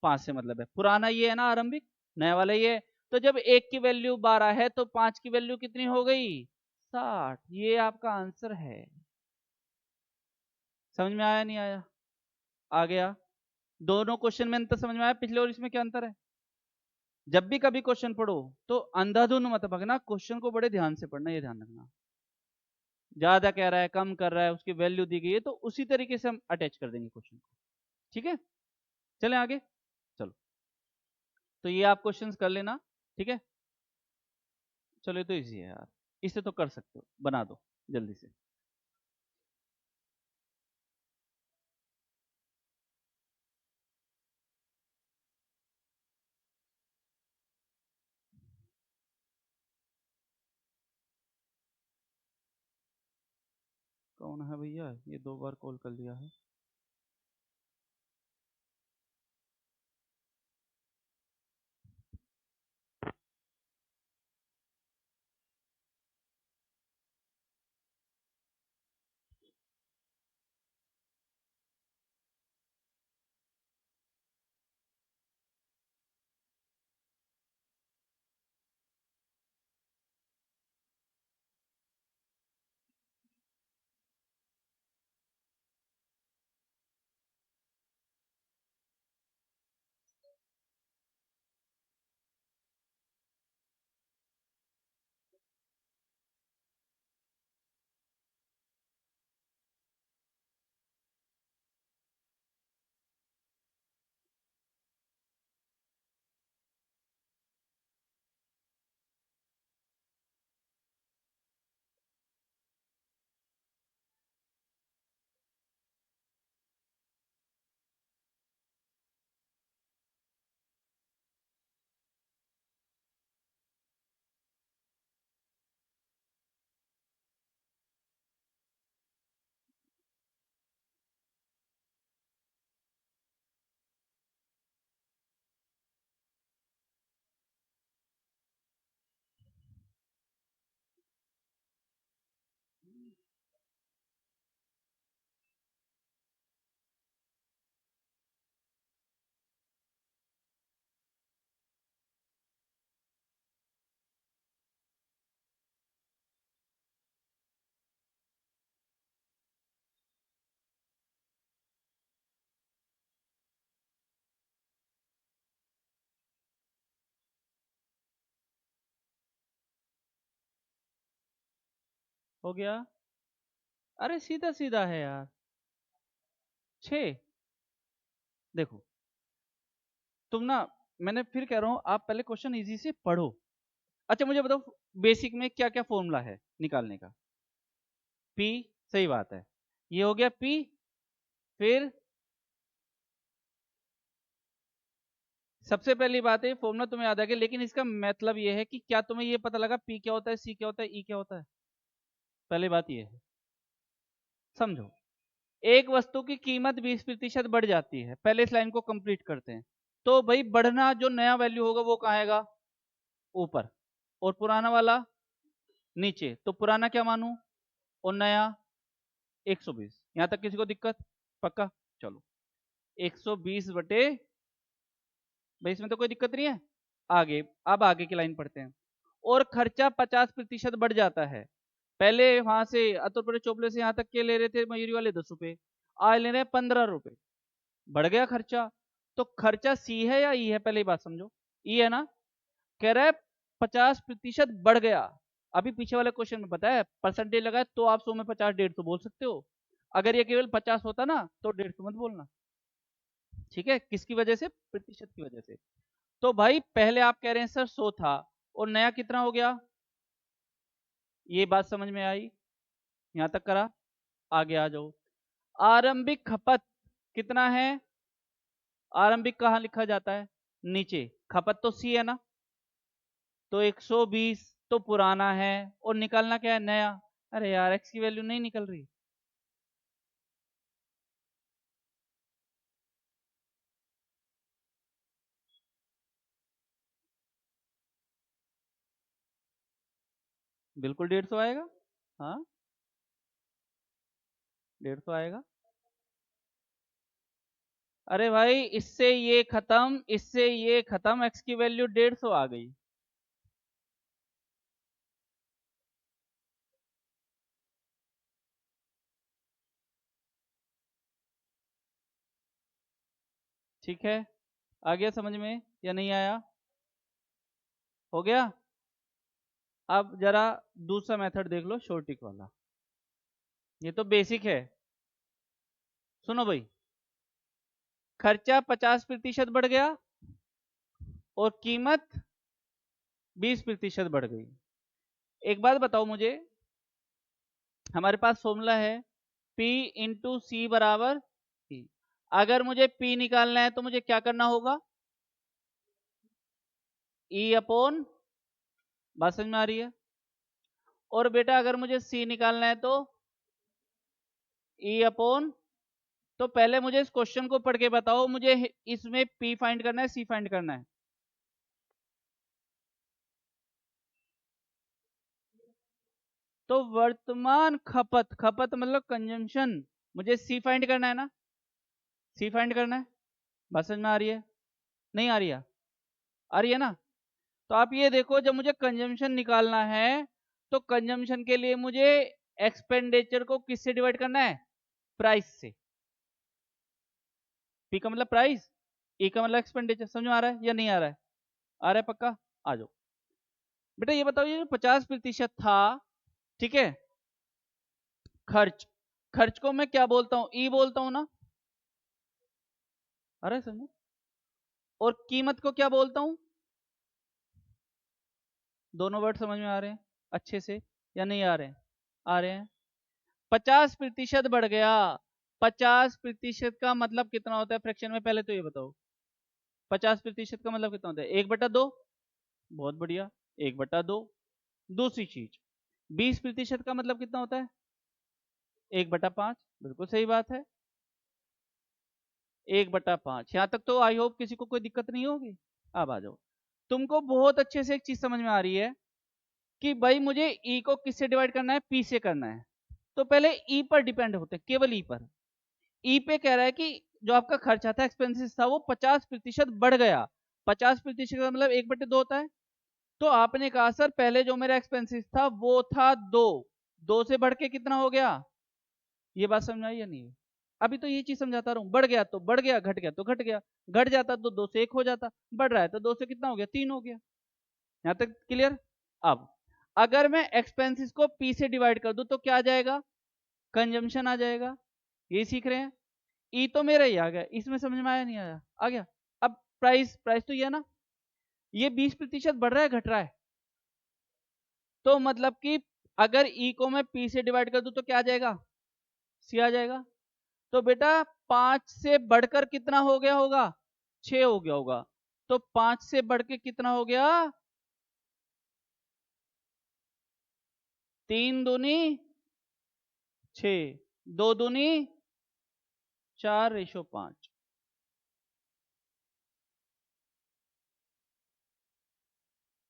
5 से मतलब है। पुराना ये है ना आरंभिक, नया वाला ये है। तो जब एक की वैल्यू 12 है तो 5 की वैल्यू कितनी हो गई? 60। ये आपका आंसर है। समझ में आया नहीं आया? आ गया? दोनों क्वेश्चन में अंतर समझ में आया, पिछले और इसमें क्या अंतर है? जब भी कभी क्वेश्चन पढ़ो तो अंधाधुन मत पढ़ना, क्वेश्चन को बड़े ध्यान से पढ़ना, ये ध्यान रखना। ज्यादा कह रहा है, कम कर रहा है, उसकी वैल्यू दी गई है, तो उसी तरीके से हम अटैच कर देंगे क्वेश्चन को। ठीक है, चलें आगे। चलो, तो ये आप क्वेश्चंस कर लेना, ठीक है। चलो ये तो इजी है यार, इसे तो कर सकते हो, बना दो जल्दी से। कौन है भैया, ये 2 बार कॉल कर लिया है। हो गया? अरे सीधा सीधा है यार। 6। देखो तुम ना, मैंने फिर कह रहा हूं आप पहले क्वेश्चन इजी से पढ़ो। अच्छा मुझे बताओ बेसिक में क्या क्या फॉर्मूला है निकालने का। पी, सही बात है, ये हो गया पी। फिर सबसे पहली बात है फॉर्मूला तुम्हें याद आ गया, लेकिन इसका मतलब ये है कि क्या तुम्हें ये पता लगा पी क्या होता है, सी क्या होता है, ई क्या होता है? पहली बात ये है, समझो। एक वस्तु की कीमत 20% बढ़ जाती है, पहले इस लाइन को कंप्लीट करते हैं। तो भाई बढ़ना जो नया वैल्यू होगा वो कहाँ आएगा? ऊपर। और पुराना वाला नीचे। तो पुराना क्या मानूं और नया 120। यहां तक किसी को दिक्कत? पक्का? चलो 120 बटे, भाई इसमें तो कोई दिक्कत नहीं है। आगे, अब आगे की लाइन पढ़ते हैं। और खर्चा 50% बढ़ जाता है। पहले वहां से अतुलपुर चोपड़े से यहाँ तक के ले रहे थे मयूरी वाले 10 रुपए, आज ले रहे हैं 15 रुपए। बढ़ गया खर्चा। तो खर्चा सी है या ई है? पहले ही बात समझो, ई है ना। कह रहा है 50% बढ़ गया। अभी पीछे वाले क्वेश्चन में बताया परसेंटेज लगाए तो आप 100 में 50 150 बोल सकते हो। अगर ये केवल 50 होता ना तो 150 मत बोलना। ठीक है, किसकी वजह से? प्रतिशत की वजह से। तो भाई पहले आप कह रहे हैं सर 100 था और नया कितना हो गया? ये बात समझ में आई? यहां तक करा? आगे आ जाओ। आरंभिक खपत कितना है? आरंभिक कहाँ लिखा जाता है? नीचे। खपत तो सी है ना, तो 120 तो पुराना है और निकालना क्या है? नया। अरे यार एक्स की वैल्यू नहीं निकल रही। बिल्कुल 150 आएगा। हाँ 150 आएगा। अरे भाई इससे ये खत्म, इससे ये खत्म, एक्स की वैल्यू 150 आ गई। ठीक है, आ गया समझ में या नहीं आया? हो गया। अब जरा दूसरा मेथड देख लो, शॉर्टिक वाला। ये तो बेसिक है। सुनो भाई, खर्चा 50% बढ़ गया और कीमत 20% बढ़ गई। एक बात बताओ मुझे, हमारे पास फॉर्मूला है P इंटू सी बराबर P। अगर मुझे P निकालना है तो मुझे क्या करना होगा? E अपॉन, बात समझ में आ रही है? और बेटा अगर मुझे C निकालना है तो ई अपॉन, तो पहले मुझे इस क्वेश्चन को पढ़ के बताओ, मुझे इसमें पी फाइंड करना है, सी फाइंड करना है? तो वर्तमान खपत, खपत मतलब कंजम्पशन, मुझे सी फाइंड करना है ना, सी फाइंड करना है। बात समझ में आ रही है? नहीं आ रही है? आ रही है ना? तो आप ये देखो, जब मुझे कंजम्पशन निकालना है तो कंजम्पशन के लिए मुझे एक्सपेंडिचर को किससे डिवाइड करना है? प्राइस से। पी का मतलब प्राइस, ई का मतलब एक्सपेंडिचर। समझ में आ रहा है या नहीं आ रहा है? आ रहा है पक्का? आ जाओ बेटा, ये बताओ, ये जो 50% था, ठीक है, खर्च, खर्च को मैं क्या बोलता हूं? ई बोलता हूं ना? अरे समझो। और कीमत को क्या बोलता हूं? दोनों वर्ड समझ में आ रहे हैं अच्छे से या नहीं आ रहे हैं? आ रहे हैं। 50% बढ़ गया। 50% का मतलब कितना होता है फ्रैक्शन में? पहले तो ये बताओ, 50% का मतलब कितना होता है? 1/2। बहुत बढ़िया, 1/2। दूसरी चीज, 20% का मतलब कितना होता है? 1/5। बिल्कुल सही बात है, 1/5। यहां तक तो आई होप किसी को कोई दिक्कत नहीं होगी। अब आ जाओ, तुमको बहुत अच्छे से एक चीज समझ में आ रही है कि भाई मुझे ई को किससे डिवाइड करना है? पी से करना है। तो पहले ई पर डिपेंड होते हैं, केवल ई पर। ई पे कह रहा है कि जो आपका खर्चा था, एक्सपेंसिस था, वो 50% बढ़ गया। 50% का मतलब 1/2 होता है। तो आपने कहा सर पहले जो मेरा एक्सपेंसिस था वो था 2, 2 से बढ़ के कितना हो गया? ये बात समझ आई या नहीं? अभी तो ये चीज समझाता रहा हूं, बढ़ गया तो बढ़ गया, घट गया तो घट गया। घट जाता तो 2 से 1 हो जाता, बढ़ रहा है तो 2 से कितना हो गया? 3 हो गया। यहां तक क्लियर? अब अगर मैं एक्सपेंसिस को पी से डिवाइड कर दूं तो क्या आ जाएगा? कंजम्पशन आ जाएगा। ये सीख रहे हैं? ई तो मेरा ही आ गया, इसमें समझ में आया नहीं आया? आ गया। अब प्राइस, प्राइस तो ये है ना, ये 20% बढ़ रहा है घट रहा है? तो मतलब कि अगर ई को मैं पी से डिवाइड कर दूं तो क्या आ जाएगा? सी आ जाएगा। तो बेटा 5 से बढ़कर कितना हो गया होगा? 6 हो गया होगा। तो 5 से बढ़ के कितना हो गया? 3 दूनी 6, 2 दूनी 4:5।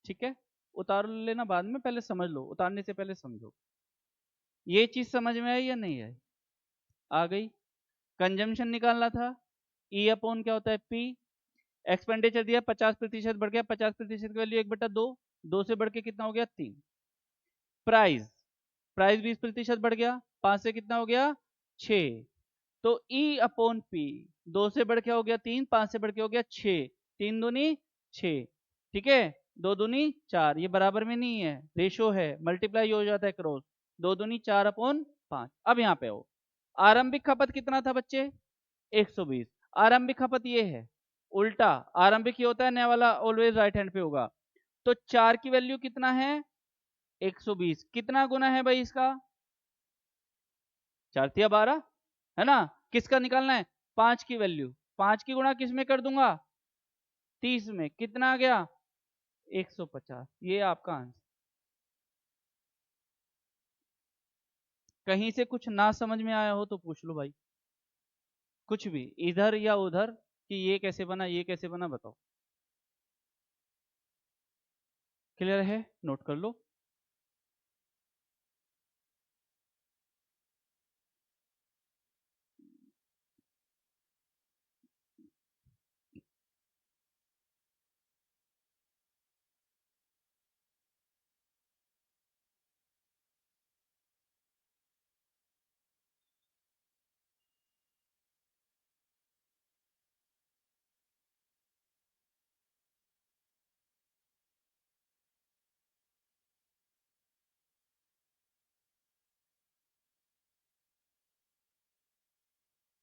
ठीक है, उतार लेना बाद में, पहले समझ लो, उतारने से पहले समझो। ये चीज समझ में आई या नहीं आई? आ गई। कंजम्पशन निकालना था, ई अपॉन क्या होता है? पी। एक्सपेंडिचर दिया 50% बढ़ गया, 50% की वैल्यू 1/2, 2 से बढ़ के कितना हो गया? 3। प्राइस, प्राइस 20% बढ़ गया, 5 से कितना हो गया? 6। तो ई अपॉन पी, 2 से बढ़ के हो गया 3, 5 से बढ़ के हो गया 6, 3 दूनी 6, ठीक है, 2 दूनी 4, ये बराबर में नहीं है, रेशो है, मल्टीप्लाई हो जाता है क्रॉस। 2 दूनी 4/5। अब यहाँ पे हो, आरंभिक खपत कितना था बच्चे? 120। आरंभिक खपत ये है, उल्टा आरंभिक ये होता है, नया वाला ऑलवेज राइट हैंड पे होगा। तो 4 की वैल्यू कितना है? 120। कितना गुना है भाई इसका? 4×12, है ना? किसका निकालना है? 5 की वैल्यू। 5 की गुणा किस में कर दूंगा? 30 में। कितना आ गया? 150। ये आपका आंसर। कहीं से कुछ ना समझ में आया हो तो पूछ लो भाई, कुछ भी, इधर या उधर, कि ये कैसे बना, ये कैसे बना, बताओ। क्लियर है? नोट कर लो।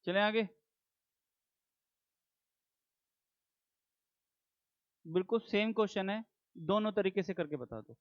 चलें आगे। बिल्कुल सेम क्वेश्चन है, दोनों तरीके से करके बता दो।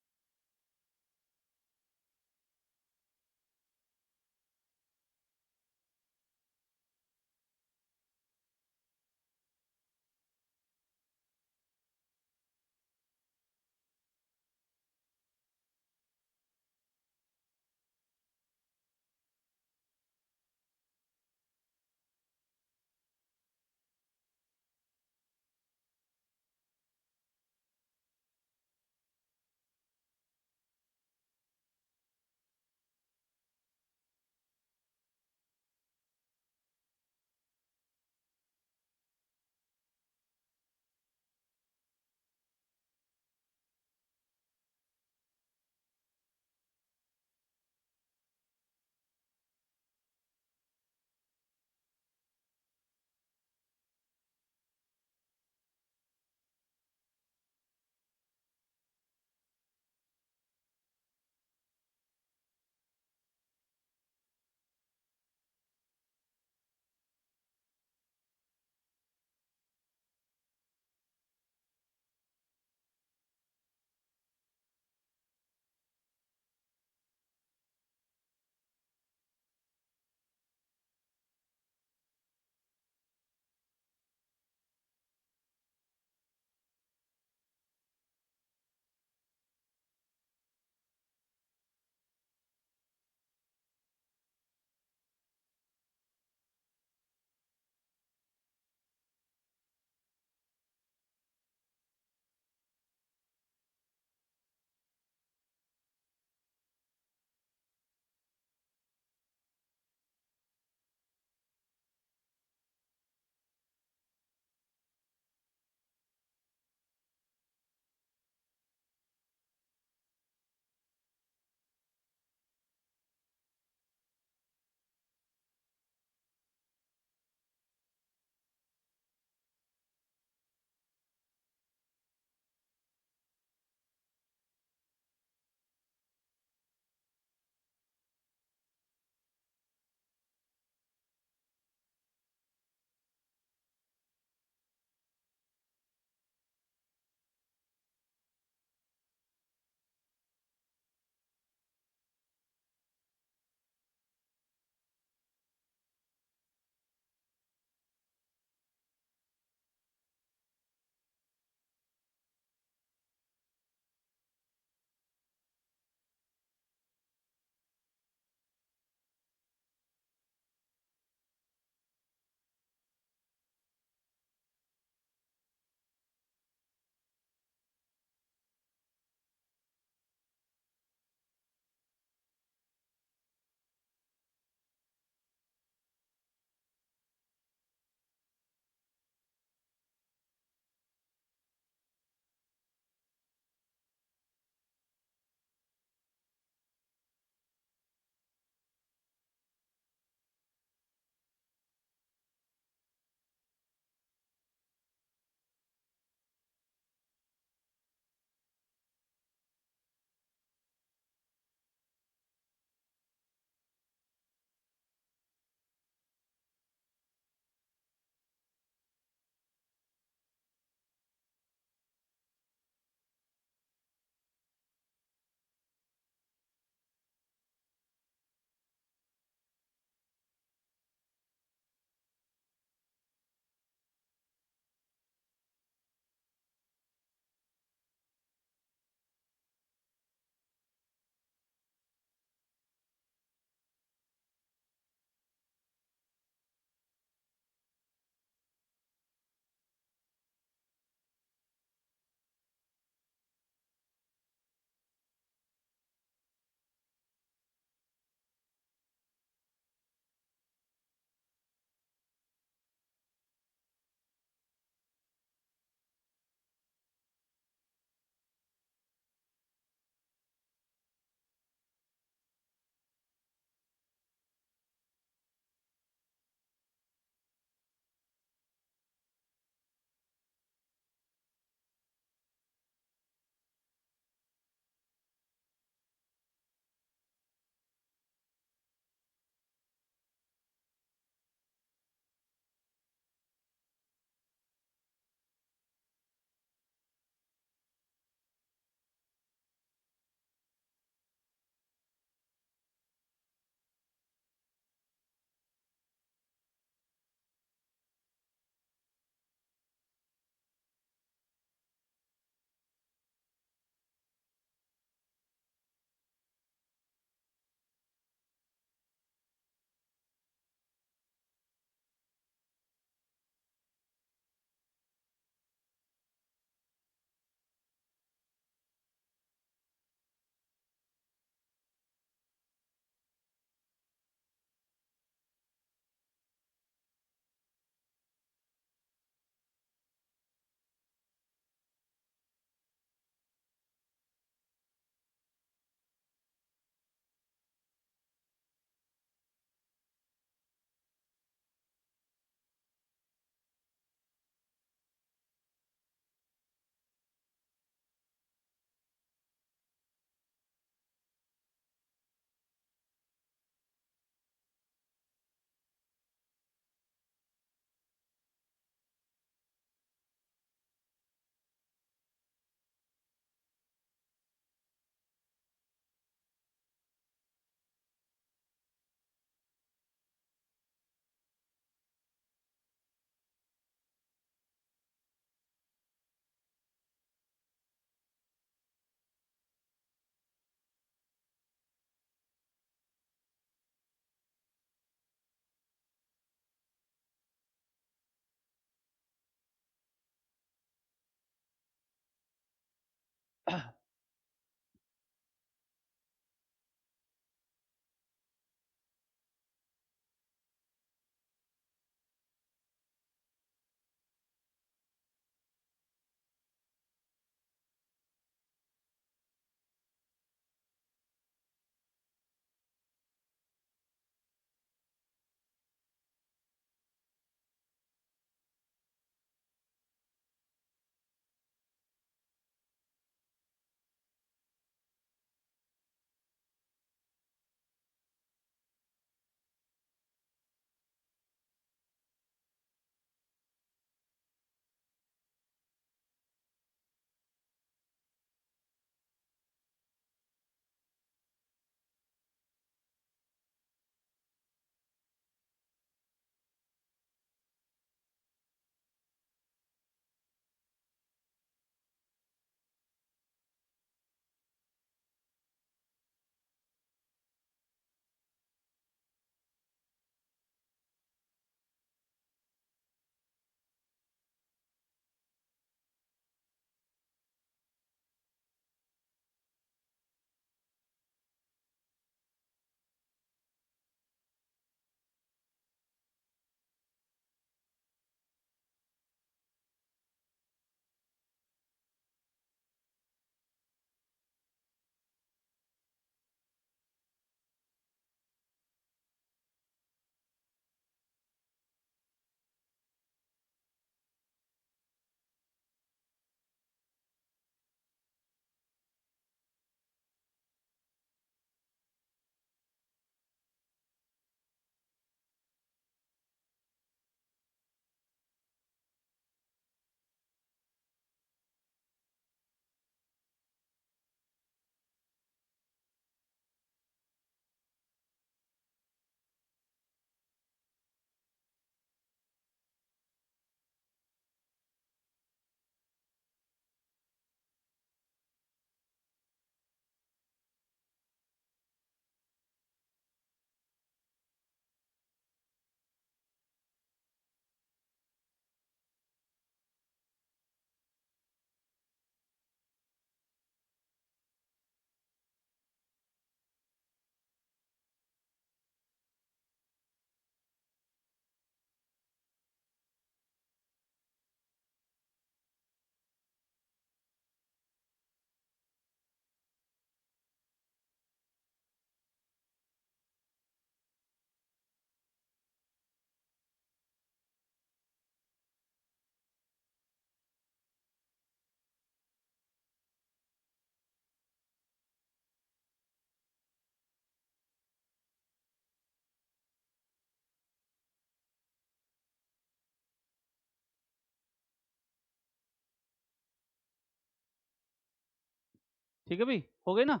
ठीक है भाई, हो गई ना।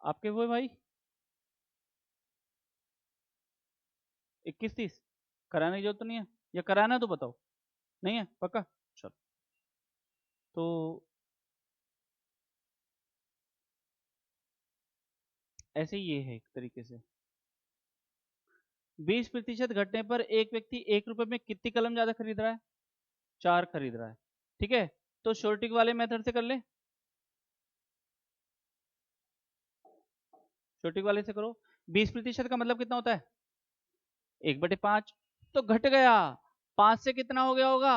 आपके वो भाई 21 30 कराने की जरूरत तो नहीं है, या कराना है तो बताओ। नहीं है पक्का? चलो, तो ऐसे ही ये है एक तरीके से। 20% घटने पर एक व्यक्ति 1 रुपए में कितनी कलम ज्यादा खरीद रहा है? 4 खरीद रहा है। ठीक है, तो शॉर्टिंग वाले मेथड से कर ले, शॉर्टिंग वाले से करो। 20% का मतलब कितना होता है? 1/5। तो घट गया, 5 से कितना हो गया होगा,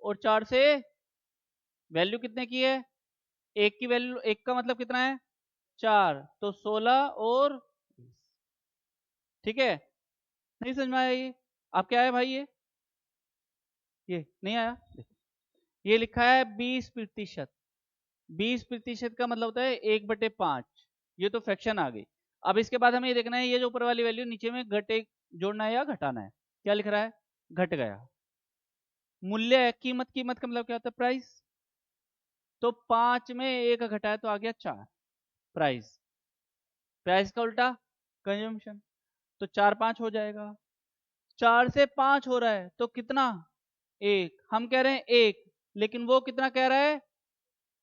और 4 से वैल्यू कितने की है? एक की वैल्यू, एक का मतलब कितना है? 4, तो 16 और 20। ठीक है, नहीं समझ में आया ये? आप क्या है भाई ये नहीं आया? देखो, ये लिखा है 20%। 20% का मतलब होता है 1/5। ये तो फ्रैक्शन आ गई। अब इसके बाद हमें ये देखना है, ये जो ऊपर वाली वैल्यू नीचे में घटे, जोड़ना है या घटाना है। क्या लिख रहा है? घट गया। मूल्य है कीमत, कीमत का मतलब क्या होता है? प्राइस। तो 5 में एक घटाया तो आ गया 4, प्राइस। प्राइस का उल्टा कंजम्पशन। तो 4 5 हो जाएगा। 4 से 5 हो रहा है तो कितना? एक। हम कह रहे हैं एक, लेकिन वो कितना कह रहा है?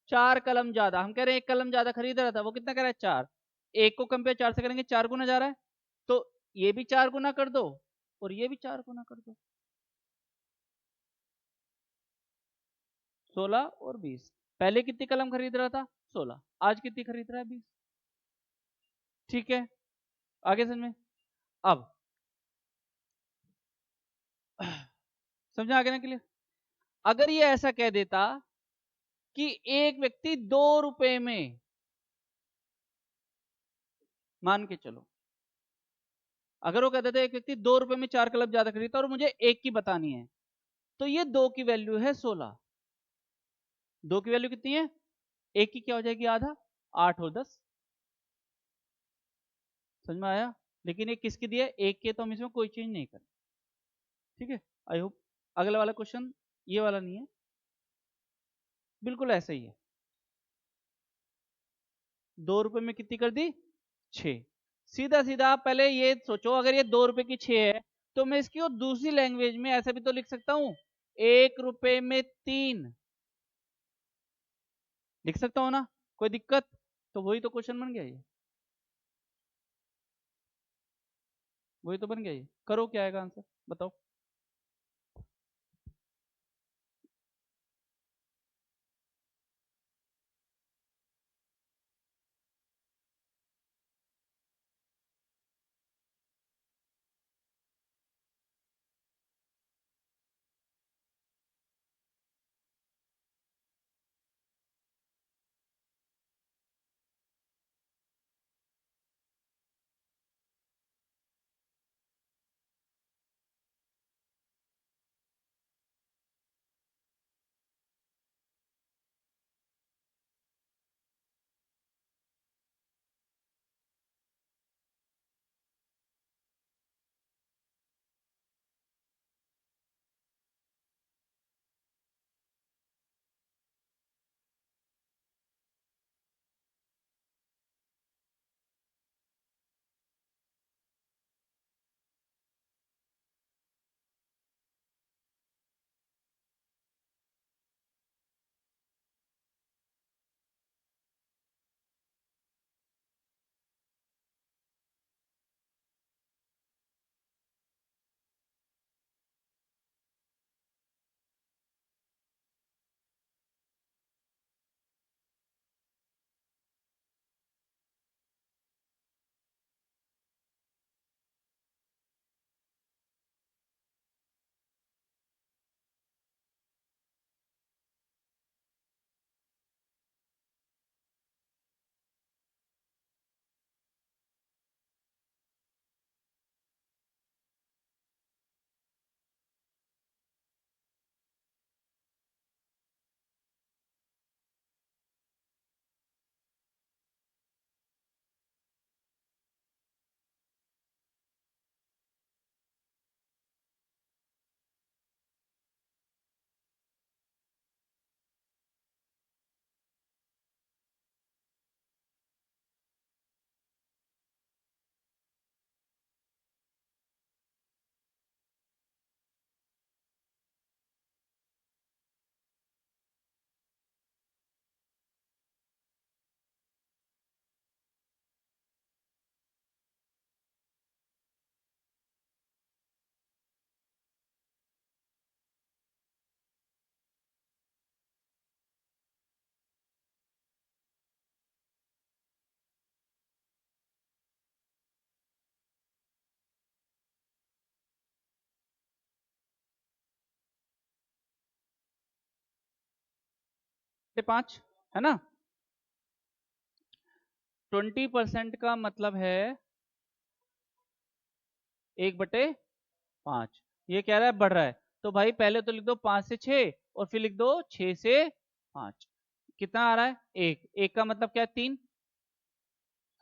4 कलम ज्यादा। हम कह रहे हैं 1 कलम ज्यादा खरीद रहा था, वो कितना कह रहा है? 4। एक को कंपेयर 4 से करेंगे, 4 गुना जा रहा है, तो ये भी 4 गुना कर दो और ये भी 4 गुना कर दो। 16 और 20। पहले कितनी कलम खरीद रहा था? 16। आज कितनी खरीद रहा है? 20। ठीक है, आगे समझ में? अब समझा आगे ना क्लियर? अगर ये ऐसा कह देता कि एक व्यक्ति 2 रुपए में, मान के चलो, अगर वो कहते थे एक व्यक्ति 2 रुपए में 4 कलम ज्यादा खरीदता और मुझे एक की बतानी है, तो ये दो की वैल्यू है 16। दो की वैल्यू कितनी है? एक की क्या हो जाएगी? आधा। 8 और 10। समझ में आया? लेकिन ये किसकी दिया है? एक के, तो हम इसमें कोई चेंज नहीं करें। ठीक है, आई होप। अगला वाला क्वेश्चन ये वाला नहीं है, बिल्कुल ऐसे ही है। 2 रुपए में कितनी कर दी? 6। सीधा सीधा आप पहले ये सोचो, अगर ये 2 रुपए की 6 है, तो मैं इसकी और दूसरी लैंग्वेज में ऐसा भी तो लिख सकता हूं, 1 रुपए में 3। लिख सकता हूं ना? कोई दिक्कत? तो वही तो क्वेश्चन बन गया ये, वही तो बन गया ये। करो, क्या आएगा आंसर, बताओ। 5 है ना। 20% का मतलब है 1/5। ये कह रहा है बढ़ रहा है, तो भाई पहले तो लिख दो 5 से 6 और फिर लिख दो 6 से 5। कितना आ रहा है? 1। 1 का मतलब क्या है? 3।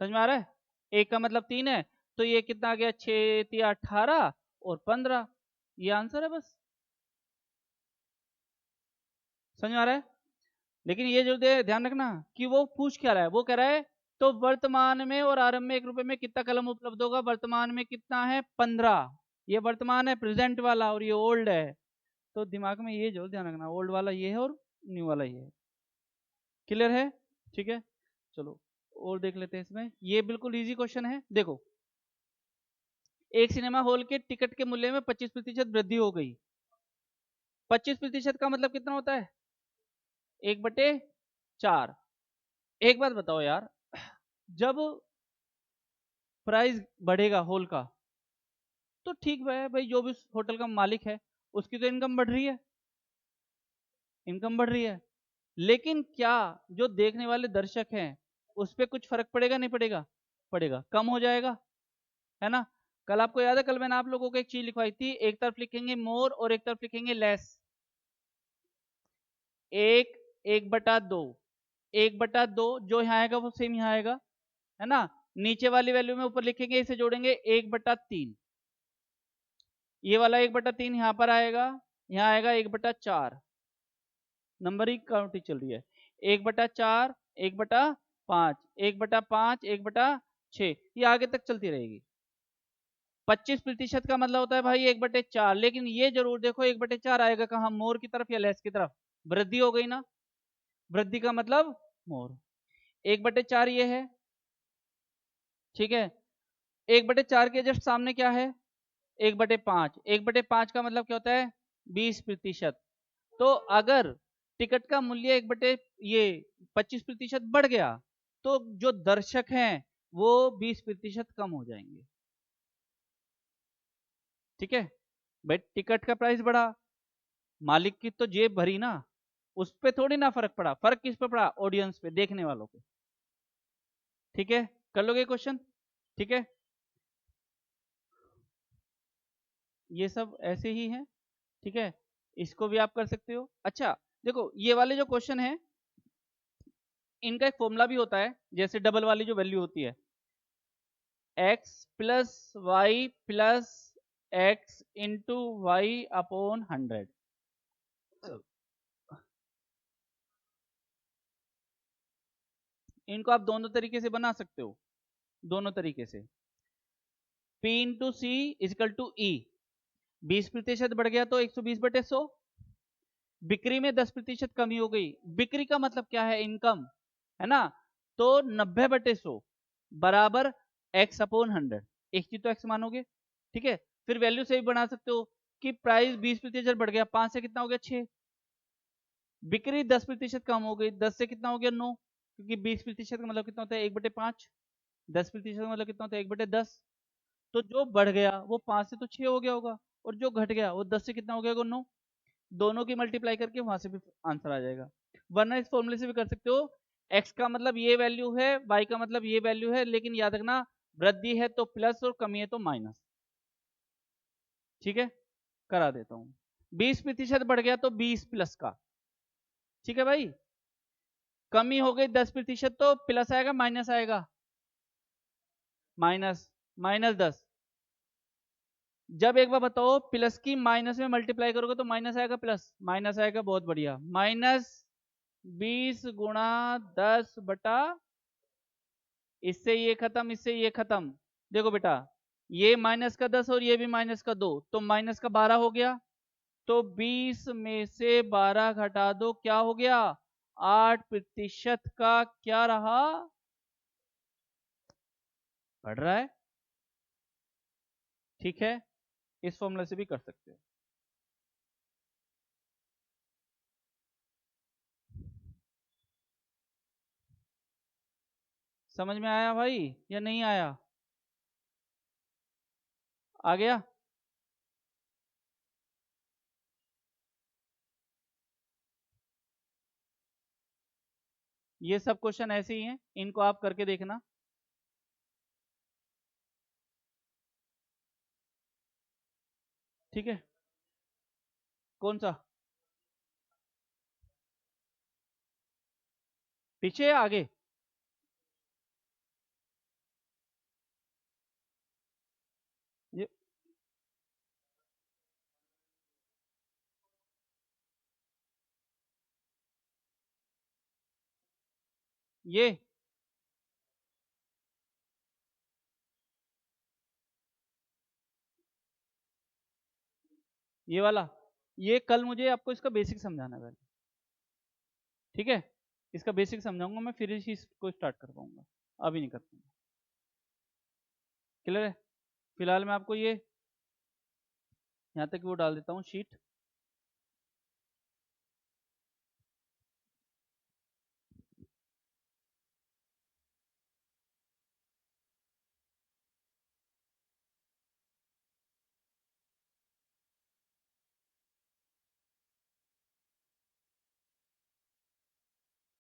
समझ में आ रहा है? 1 का मतलब 3 है, तो ये कितना आ गया? 6 या 18 और 15। ये आंसर है बस। समझ में आ रहा है? लेकिन ये जो ध्यान रखना कि वो पूछ क्या रहा है। वो कह रहा है तो वर्तमान में और आरंभ में 1 रुपए में कितना कलम उपलब्ध होगा। वर्तमान में कितना है? 15। ये वर्तमान है, प्रेजेंट वाला, और ये ओल्ड है। तो दिमाग में ये जो ध्यान रखना, ओल्ड वाला ये है और न्यू वाला ये है। क्लियर है? ठीक है, चलो और देख लेते हैं इसमें। ये बिल्कुल इजी क्वेश्चन है। देखो, एक सिनेमा हॉल के टिकट के मूल्य में 25% वृद्धि हो गई। 25% का मतलब कितना होता है? 1/4। एक बात बताओ यार, जब प्राइस बढ़ेगा हॉल का तो ठीक है भाई, जो भी होटल का मालिक है उसकी तो इनकम बढ़ रही है, इनकम बढ़ रही है। लेकिन क्या जो देखने वाले दर्शक हैं उस पर कुछ फर्क पड़ेगा? नहीं पड़ेगा? पड़ेगा, कम हो जाएगा, है ना। कल आपको याद है, कल मैंने आप लोगों को एक चीज लिखवाई थी, एक तरफ लिखेंगे मोर और एक तरफ लिखेंगे लेस। 1/2, 1/2 जो यहाँ आएगा वो सेम यहाँ आएगा, है ना। नीचे वाली वैल्यू में ऊपर लिखेंगे, इसे जोड़ेंगे 1/3। ये वाला 1/3 यहाँ पर आएगा, यहाँ आएगा 1/4। नंबरिंग काउंटिंग चल रही है। 1/4, 1/5, 1/5, 1/6, ये आगे तक चलती रहेगी। 25% का मतलब होता है भाई 1/4। लेकिन ये जरूर देखो 1/4 आएगा कहाँ? मोर की तरफ या लेस की तरफ? वृद्धि हो गई ना, वृद्धि का मतलब मोर। 1/4 ये है, ठीक है। 1/4 के जस्ट सामने क्या है? 1/5। 1/5 का मतलब क्या होता है? 20%। तो अगर टिकट का मूल्य ये 25% बढ़ गया तो जो दर्शक हैं वो 20% कम हो जाएंगे। ठीक है भाई, टिकट का प्राइस बढ़ा, मालिक की तो जेब भरी ना, उस पे थोड़ी ना फर्क पड़ा। फर्क किस पे पड़ा? ऑडियंस पे, देखने वालों पे। ठीक है, कर लोगे क्वेश्चन? ठीक है, ये सब ऐसे ही है। ठीक है, इसको भी आप कर सकते हो। अच्छा देखो, ये वाले जो क्वेश्चन है इनका एक फॉर्मूला भी होता है, जैसे डबल वाली जो वैल्यू होती है, x plus Y plus X into Y upon 100। इनको आप दोनों तरीके से बना सकते हो, दोनों तरीके से। P into C is equal to E. 20% बढ़ गया तो 120/100। बिक्री में 10% कमी हो गई। बिक्री का मतलब क्या है? इनकम, है ना। तो 90/100 बराबर एक्स अपॉन 100। एक चीज तो एक्स मानोगे, ठीक है। फिर वैल्यू से भी बना सकते हो कि प्राइस 20% बढ़ गया, 5 से कितना हो गया? 6। बिक्री 10% कम हो गई, 10 से कितना हो गया? 9। क्योंकि 20% का मतलब कितना होता है? 1/5। 10% का मतलब कितना होता है? 1/10। तो जो बढ़ गया वो 5 से तो 6 हो गया होगा, और जो घट गया वो 10 से कितना हो गया होगा? 9। दोनों की मल्टीप्लाई करके वहां से भी आंसर आ जाएगा। वरना इस फॉर्मूले से भी कर सकते हो, x का मतलब ये वैल्यू है, y का मतलब ये वैल्यू है, लेकिन याद रखना वृद्धि है तो प्लस और कमी है तो माइनस। ठीक है, करा देता हूं। 20% बढ़ गया तो 20 प्लस का, ठीक है भाई। कमी हो गई 10% तो प्लस आएगा माइनस आएगा? माइनस। -10। जब एक बार बताओ प्लस की माइनस में मल्टीप्लाई करोगे तो माइनस आएगा प्लस? माइनस आएगा, बहुत बढ़िया। -20 × 10 बटा, इससे ये खत्म, इससे ये खत्म। देखो बेटा, ये -10 और ये भी -2, तो -12 हो गया। तो 20 में से 12 घटा दो, क्या हो गया? 8% का क्या रहा? बढ़ रहा है। ठीक है, इस फॉर्मूले से भी कर सकते हो। समझ में आया भाई या नहीं आया? आ गया? ये सब क्वेश्चन ऐसे ही हैं, इनको आप करके देखना। ठीक है, कौन सा? पीछे या आगे? ये ये ये वाला, ये कल मुझे आपको इसका बेसिक समझाना है पहले। ठीक है, इसका बेसिक समझाऊंगा मैं, फिर इस को स्टार्ट कर पाऊंगा, अभी नहीं कर पाऊंगा। क्लियर है? फिलहाल मैं आपको ये यहाँ तक वो डाल देता हूँ शीट।